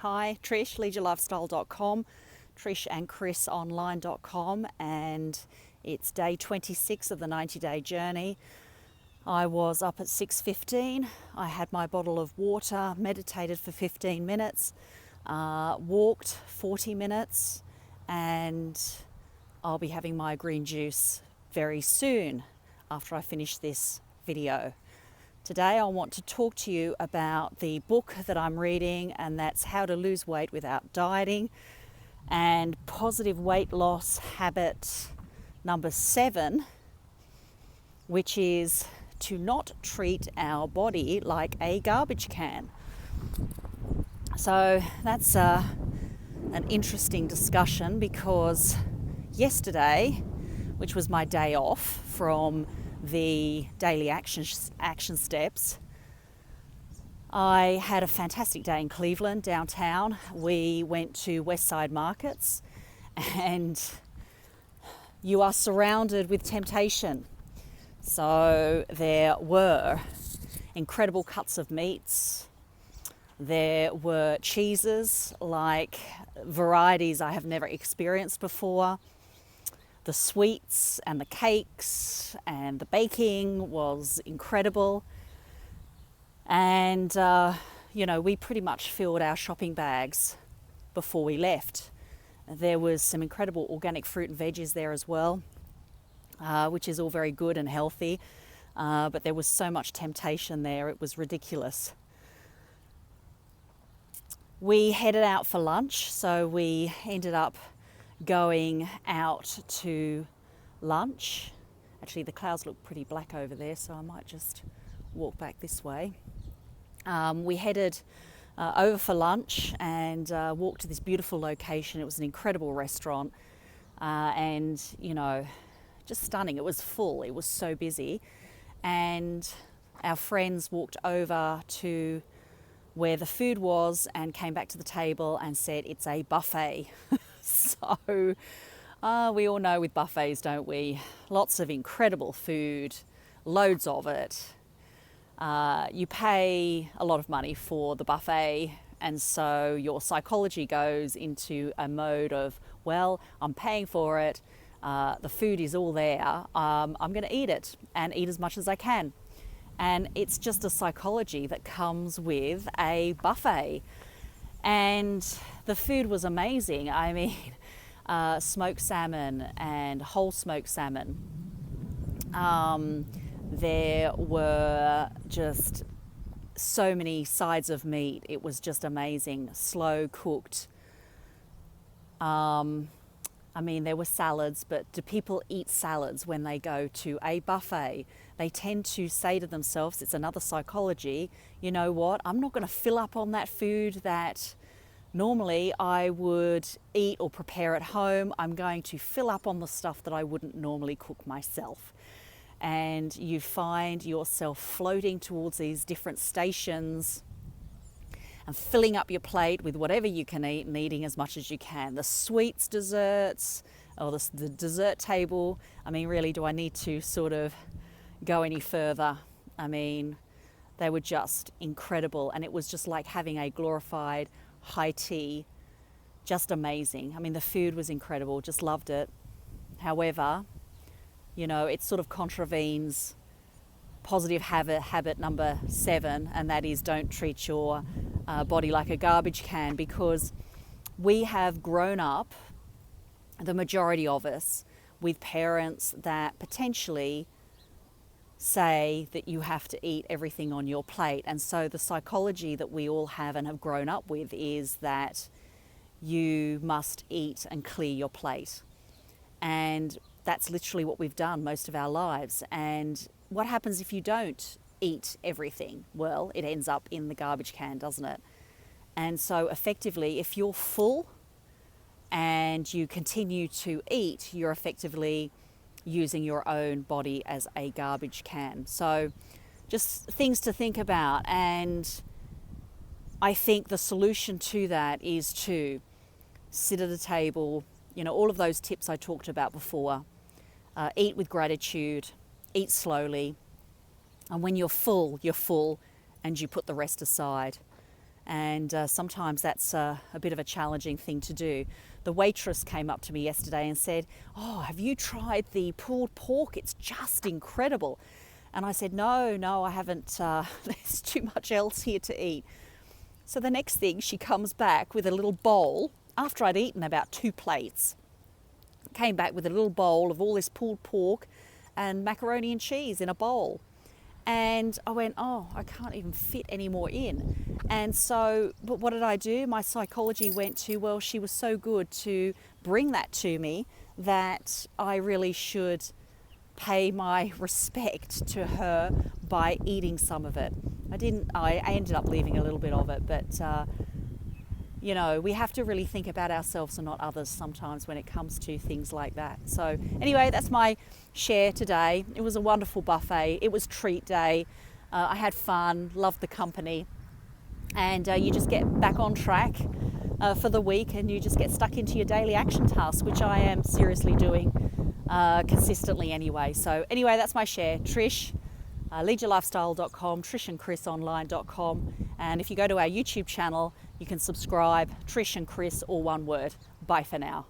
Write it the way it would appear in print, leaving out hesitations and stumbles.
Hi, Trish, leisureLifestyle.com, trishandchrisonline.com, and it's day 26 of the 90-day journey. I was up at 6:15. I had my bottle of water, meditated for 15 minutes, walked 40 minutes, and I'll be having my green juice very soon after I finish this video. Today I want to talk to you about the book that I'm reading, and that's How to Lose Weight Without Dieting, and positive weight loss habit number 7, which is to not treat our body like a garbage can. So that's an interesting discussion, because yesterday, which was my day off from the daily action steps, I had a fantastic day in Cleveland, downtown. We went to West Side Markets, and you are surrounded with temptation. So there were incredible cuts of meats. There were cheeses, like varieties I have never experienced before. The sweets and the cakes and the baking was incredible. And, we pretty much filled our shopping bags before we left. There was some incredible organic fruit and veggies there as well, which is all very good and healthy. But there was so much temptation there, it was ridiculous. We headed out for lunch, so we ended up going out to lunch. Actually, the clouds look pretty black over there, so I might just walk back this way. We headed over for lunch and walked to this beautiful location. It was an incredible restaurant, and just stunning. It was full, it was so busy, and our friends walked over to where the food was and came back to the table and said it's a buffet. So we all know with buffets, don't we? Lots of incredible food, loads of it. You pay a lot of money for the buffet, and so your psychology goes into a mode of, well, I'm paying for it, the food is all there, I'm going to eat it and eat as much as I can. And it's just a psychology that comes with a buffet. And the food was amazing. I mean, smoked salmon and whole smoked salmon. There were just so many sides of meat. It was just amazing, slow cooked. There were salads, but do people eat salads when they go to a buffet? They tend to say to themselves, it's another psychology, you know what, I'm not going to fill up on that food that normally I would eat or prepare at home. I'm going to fill up on the stuff that I wouldn't normally cook myself. And you find yourself floating towards these different stations and filling up your plate with whatever you can eat and eating as much as you can. The sweets, desserts, or the dessert table. Really, do I need to sort of go any further? They were just incredible, and it was just like having a glorified high tea. Just amazing. The food was incredible, just loved it. However, it sort of contravenes positive habit number 7, and that is don't treat your body like a garbage can, because we have grown up, the majority of us, with parents that potentially say that you have to eat everything on your plate. And so the psychology that we all have and have grown up with is that you must eat and clear your plate. And that's literally what we've done most of our lives. And what happens if you don't eat everything? Well, it ends up in the garbage can, doesn't it? And so effectively, if you're full and you continue to eat, you're effectively using your own body as a garbage can. So just things to think about. And I think the solution to that is to sit at a table, all of those tips I talked about before. Eat with gratitude, eat slowly, and when you're full, and you put the rest aside. And sometimes that's a bit of a challenging thing to do. The waitress came up to me yesterday and said, "Oh, have you tried the pulled pork? It's just incredible." And I said, no, I haven't. There's too much else here to eat. So the next thing, she comes back with a little bowl after I'd eaten about 2 plates. Came back with a little bowl of all this pulled pork and macaroni and cheese in a bowl. And I went, oh, I can't even fit any more in. And so, but what did I do? My psychology went to, well, she was so good to bring that to me that I really should pay my respect to her by eating some of it. I ended up leaving a little bit of it, but you know, we have to really think about ourselves and not others sometimes when it comes to things like that. So anyway, that's my share today. It was a wonderful buffet. It was treat day. I had fun, loved the company. And you just get back on track for the week, and you just get stuck into your daily action tasks, which I am seriously doing consistently anyway. So anyway, that's my share. Trish, leadyourlifestyle.com, trishandchrisonline.com. And if you go to our YouTube channel, you can subscribe. Trish and Chris, all one word. Bye for now.